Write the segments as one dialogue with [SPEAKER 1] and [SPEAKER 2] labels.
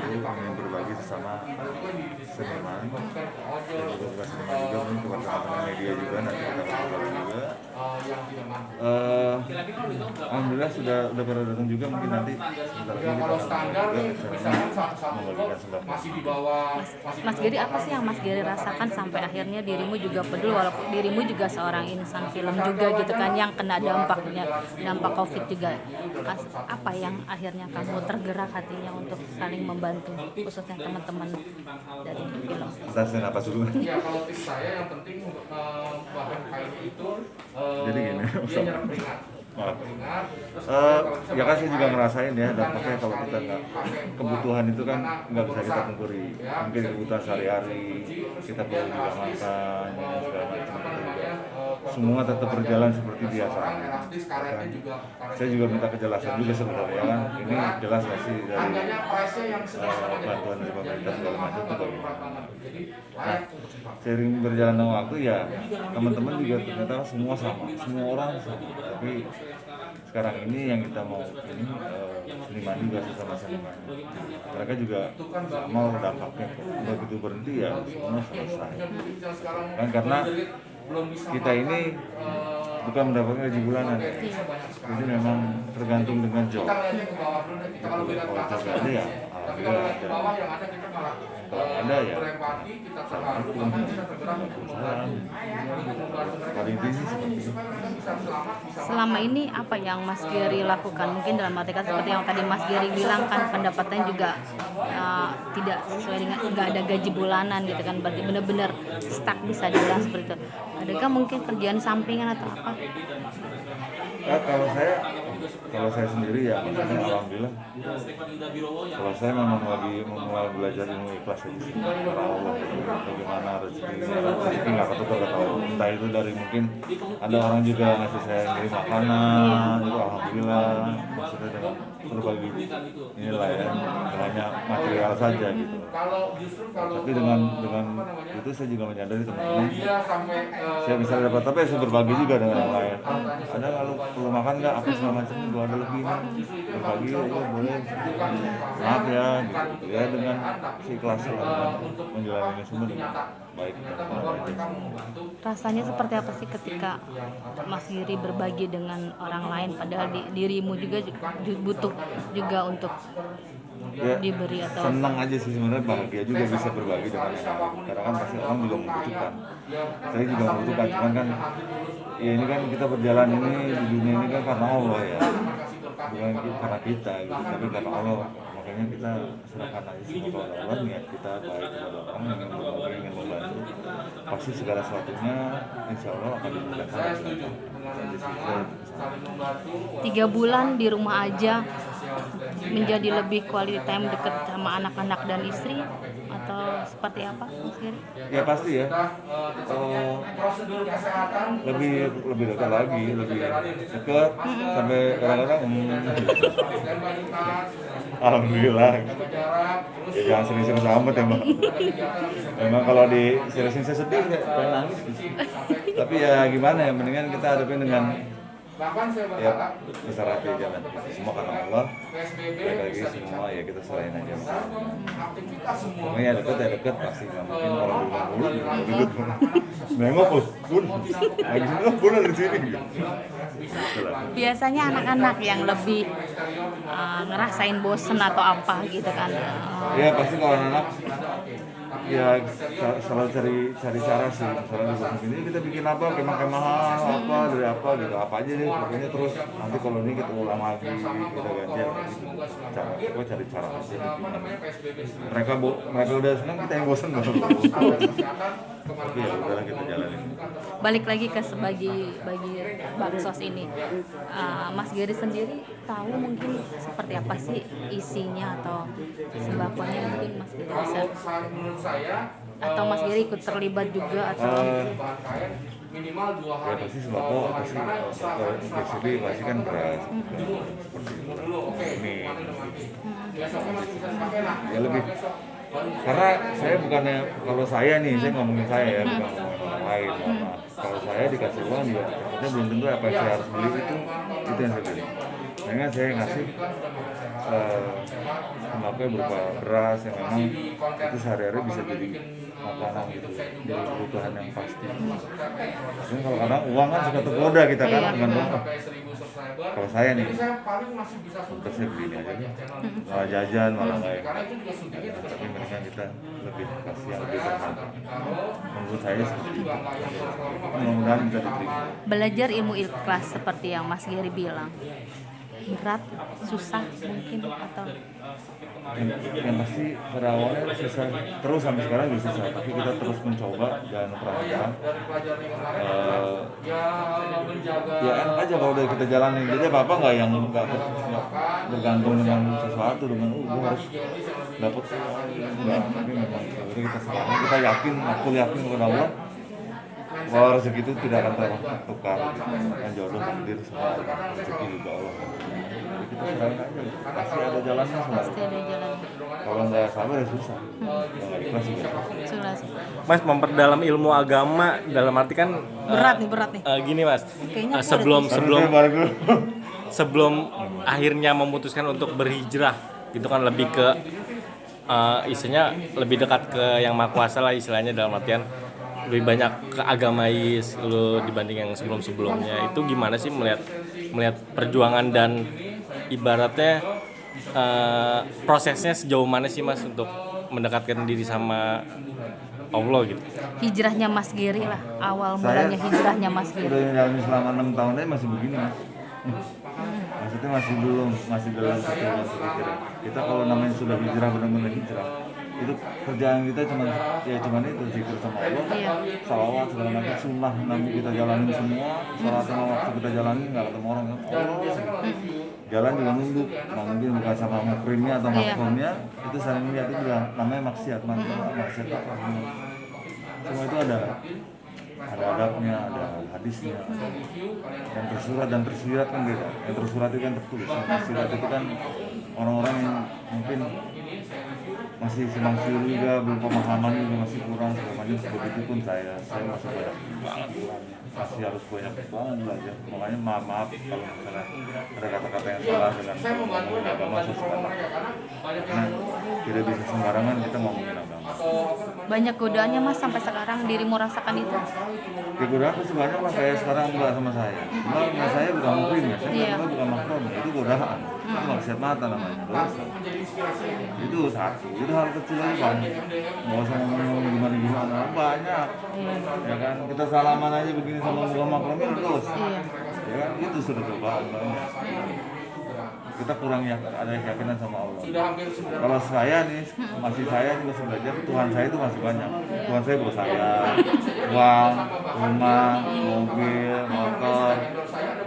[SPEAKER 1] ingin berbagi sesama seniman dan juga bukan seniman juga, mungkin kepada teman-teman media juga nanti kita ngobrol juga. Alhamdulillah sudah pada datang juga, mungkin nanti sebentar lagi kita akan membagikan sembako.
[SPEAKER 2] Mas Giri, apa sih yang Mas Giri rasakan sampai akhirnya dirimu juga peduli, walaupun dirimu juga seorang insan film juga gitu kan, yang kena dampak COVID juga. Apa yang akhirnya kamu tergerak hatinya untuk saling membantu, khususnya teman-teman dari film?
[SPEAKER 1] Tahan apa dulu?
[SPEAKER 3] Ya kalau tips saya yang penting bahan kain itu
[SPEAKER 1] Jadi gini,
[SPEAKER 3] dia nyerap keringat.
[SPEAKER 1] Ya kan saya juga ngerasain ya dampaknya kalau kita nggak, kebutuhan itu kan nggak bisa kita pungkiri. Mungkin kebutuhan sehari-hari, kita perlu juga makan dan segala macam itu juga. Semua tetap berjalan seperti biasa. Kan? Saya juga minta kejelasan juga sebenarnya kan, ini jelas nggak sih dari bantuan dari pemerintah segala macam itu bagaimana. Nah, seiring berjalannya waktu ya teman-teman juga ternyata semua sama, semua orang sama. Tapi sekarang ini yang kita mau ini seniman juga sesama seniman. Mereka juga mau dampaknya begitu berhenti ya semua selesai. Kan karena kita ini bukan mendapatkan gaji bulanan, jadi memang tergantung dengan job. Kalau job ada ya alhamdulillah ada. Kalau ada ya assalamualaikum, waalaikumsalam. Paling tinggi seperti itu.
[SPEAKER 2] Selama ini apa yang Mas Giri lakukan? Mungkin dalam arti kata seperti yang tadi Mas Giri bilang kan, pendapatannya juga tidak sesuai dengan, nggak ada gaji bulanan gitu kan, berarti benar-benar stuck bisa dibilang seperti itu. Adakah mungkin kerjaan sampingan atau apa?
[SPEAKER 1] Kalau saya sendiri ya maksudnya alhamdulillah, kalau saya memang lagi memulai belajar ilmu ikhlas aja sih, para Allah bagaimana rezeki nggak ketukar kata Allah, entah itu dari mungkin ada orang juga ngasih saya ngirim makanan itu alhamdulillah, maksudnya dengan berbagi inilah ya, hanya material saja gitu. Tapi dengan itu saya juga menyadari teman-teman saya bisa dapat, tapi saya berbagi juga dengan yang lain. Ada kalau perlu makan nggak apa segala macam, kalau ada lebih berbagi ya boleh, maaf ya gitu ya, dengan keikhlasan dengan menjalani ini semua dengan baik.
[SPEAKER 2] Rasanya seperti apa sih ketika Mas Giri berbagi dengan orang lain, padahal dirimu juga butuh juga untuk
[SPEAKER 1] ya,
[SPEAKER 2] diberi atau
[SPEAKER 1] senang aja sih sebenarnya, bahagia juga bisa berbagi dengan yang lain, karena kan pasti orang juga membutuhkan, saya juga membutuhkan, cuman kan ya ini kan kita berjalan ini di dunia ini kan karena Allah ya, bukan karena kita gitu, tapi karena Allah, makanya kita serahkan aja semua kepada Allah. Niat kita baik kepada orang yang ingin berbagi, ingin membantu, pasti segala sesuatunya insya Allah akan dimudahkan.
[SPEAKER 2] 3 bulan di rumah aja menjadi lebih quality time dekat sama anak-anak dan istri, atau seperti apa Mas Giri?
[SPEAKER 1] Ya pasti ya, lebih dekat lagi, lebih dekat sampai kadang-kadang alhamdulillah. Ya jangan sering-sering amat ya mbak. Memang kalau di sering saya sedih kayak nangis gitu. Tapi ya gimana ya, mendingan kita hadapin dengan ya besar hati jalan. Semua karena Allah. Baik lagi semua ya kita serahin aja. Pokoknya deket pasti nggak mungkin orang di rumah dulu deket. Nengok pun lagi pun ada di sini.
[SPEAKER 2] Biasanya anak-anak yang lebih ngerasain bosen atau apa gitu kan?
[SPEAKER 1] Ya pasti kalau anak ya selalu cari cara sih. Misalnya di bosan ini kita bikin apa, kemah-kemahan apa dari apa gitu, apa aja deh pokoknya, terus nanti kalau ini kita ulang lagi, kita ganti gitu. Cari cara aja gitu. Mereka udah senang, kita yang bosan baru. Tapi ya udahlah kita jalanin.
[SPEAKER 2] Balik lagi ke bagi baksos ini, Mas Giri sendiri tahu mungkin seperti apa sih isinya atau sembakonya, mungkin Mas Giri bisa, atau Mas Giri ikut terlibat juga atau
[SPEAKER 1] ya pasti sembako pasti BCB pasti kan beras seperti ini ya lebih, karena saya bukannya, kalau saya nih saya ngomongin saya ya, bukan ngomongin orang lain, kalau saya dikasih uang juga, saya belum tentu apa yang saya harus beli itu yang saya beli. Dengan saya ngasih sembako berupa beras yang memang itu sehari-hari bisa jadi makanan gitu, jadi kebutuhan yang pasti. Jadi kalau kadang uang kan suka tergoda kita kan dengan uang. Kalau saya nih, untuk saya begini aja nih, malah jajan malah nggak ya. Tapi mereka kita lebih kasih yang lebih berharga. Menurut saya seperti itu. Mudah-mudahan bisa diterima.
[SPEAKER 2] Belajar ilmu ikhlas seperti yang Mas Gary bilang, berat, susah mungkin atau
[SPEAKER 1] Yang pasti pada awalnya susah, terus sampai sekarang juga susah, tapi kita terus mencoba dan perlahan. Ya enak aja kalau udah kita jalanin, jadi apa nggak yang nggak bergantung dengan sesuatu, dengan gue harus dapat nggak, tapi memang jadi kita sekarang kita yakin, aku yakin kepada Allah bahwa rezeki itu tidak akan tertukar, yang jodoh sendiri sama rezeki juga Allah. Jadi kita serahin aja, pasti ada jalannya selalu.
[SPEAKER 2] pasti ada jalan.
[SPEAKER 1] Kalau nggak sabar ya susah. Kalau nggak ikhlas juga susah.
[SPEAKER 2] Jelas.
[SPEAKER 4] Mas, memperdalam ilmu agama dalam arti kan
[SPEAKER 2] Berat nih.
[SPEAKER 4] gini Mas,
[SPEAKER 2] Kayaknya aku
[SPEAKER 4] sebelum akhirnya memutuskan untuk berhijrah gitu kan, lebih ke isinya lebih dekat ke yang Maha Kuasa lah istilahnya, dalam artian lebih banyak ke agamais lu dibanding yang sebelum-sebelumnya. Itu gimana sih melihat perjuangan dan ibaratnya prosesnya sejauh mana sih Mas untuk mendekatkan diri sama Allah gitu?
[SPEAKER 2] Hijrahnya Mas Gary lah, awal mulanya hijrahnya Mas
[SPEAKER 1] Udah
[SPEAKER 2] Gary.
[SPEAKER 1] jalan selama 6 tahun aja masih begini Mas. Maksudnya masih dalam satu pikiran. Kita kalau namanya sudah hijrah, benar-benar hijrah, itu kerjaan kita cuma itu zikir sama Allah, salawat segala macam, sunnah Nabi kita jalanin semua, salat sama waktu kita jalanin, nggak ketemu orang kan, jalan juga nunduk, nggak mungkin bukan sama mukrimnya atau makrumnya, itu saling lihat, itu juga namanya maksiat apa semua itu ada adabnya, ada hadisnya, yang tersurat dan tersirat kan beda. Yang tersurat itu kan tertulis, yang tersirat itu kan orang-orang yang mungkin masih simpang siur juga, belum pemahaman juga masih kurang segala macam. Seperti itu pun saya masih banyak banget kurangnya, masih harus banyak banget belajar. Makanya maaf kalau misalnya ada kata-kata yang salah dengan ngomongin agama, saya suka karena tidak bisa sembarangan kita ngomongin agama.
[SPEAKER 2] Banyak godaannya Mas sampai sekarang dirimu rasakan itu.
[SPEAKER 1] Godaan sebenarnya Mas, kayak sekarang enggak sama saya. Cuma saya bukan mukrim ya, saya bukan makrom, itu godaan. Itu maksiat mata namanya, dosa. Itu satu, itu hal kecil aja banyak. Nggak usah ngomong gimana banyak. Ya kan, kita salaman aja begini sama bukan makromnya dosa. Ya kan, itu sudah cobaan banyak. Kita kurang ada keyakinan sama Allah. Kalau saya nih, masih belajar, Tuhan saya itu masih banyak. Tuhan saya bawa saya, uang, rumah, mobil, motor,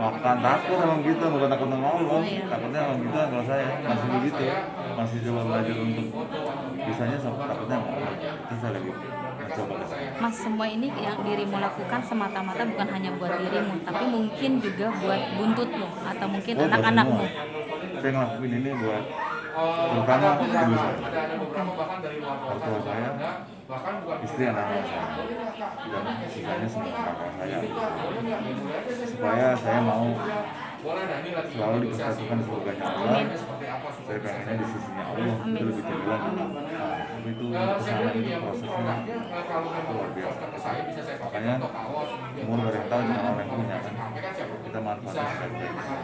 [SPEAKER 1] makan, takut sama gitu, bukan takut sama Allah. Takutnya sama gitu kalau saya masih begitu, masih coba belajar untuk bisanya takutnya sama Allah. Itu saya lagi mencoba ke saya.
[SPEAKER 2] Mas, semua ini yang dirimu lakukan semata-mata bukan hanya buat dirimu, tapi mungkin juga buat buntutmu atau mungkin anak-anakmu.
[SPEAKER 1] Saya ngelakuin ini buat terutama ibu saya, orang saya, istri anak-anak saya, dan sisanya semua kakak saya, supaya saya mau selalu dipersatukan surganya Allah. Saya pengennya di sisinya Allah itu lebih tinggi lagi. Tapi itu kesana itu prosesnya luar biasa. Makanya umur dari yang tahu jangan orang yang punya kan, kita manfaatkan sebaik-baiknya.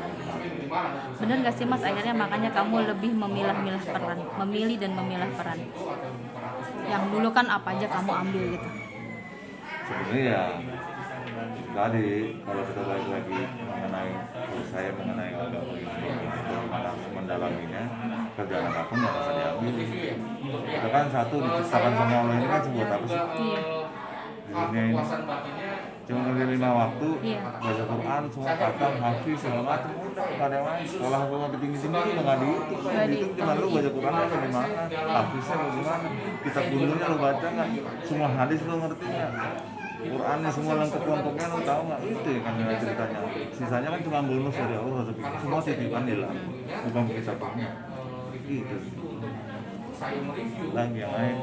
[SPEAKER 2] Bener gak sih Mas, akhirnya makanya kamu lebih memilah-milah peran, memilih dan memilah peran. Yang dulu kan apa aja kamu ambil gitu.
[SPEAKER 1] Sebenarnya ya tadi kalau kita balik lagi mengenai, kalau saya mengenai agama ini bagaimana mendalaminya, kerjaan apapun yang bisa diambil. Kita kan satu diciptakan sama Allah ini kan sebuah apa sih? Di dunia ini cuma kerja 5 waktu, baca Quran, semua khatam, hafiz, segala macam, udah nggak ada yang lain. Sekolah sampai tinggi-tinggi itu udah nggak dihitung, cuma lu baca Quran aja gimana, hafiznya bagaimana, kitab gundunya lu baca nggak, semua hadis lu ngerti nggak, Qurannya semua lengkap-lengkapnya lu tahu nggak, itu ya kan ceritanya. Sisanya kan cuma bonus dari Allah, semua titipan dia lah, bukan kita punya, gitu. Lagi yang lain.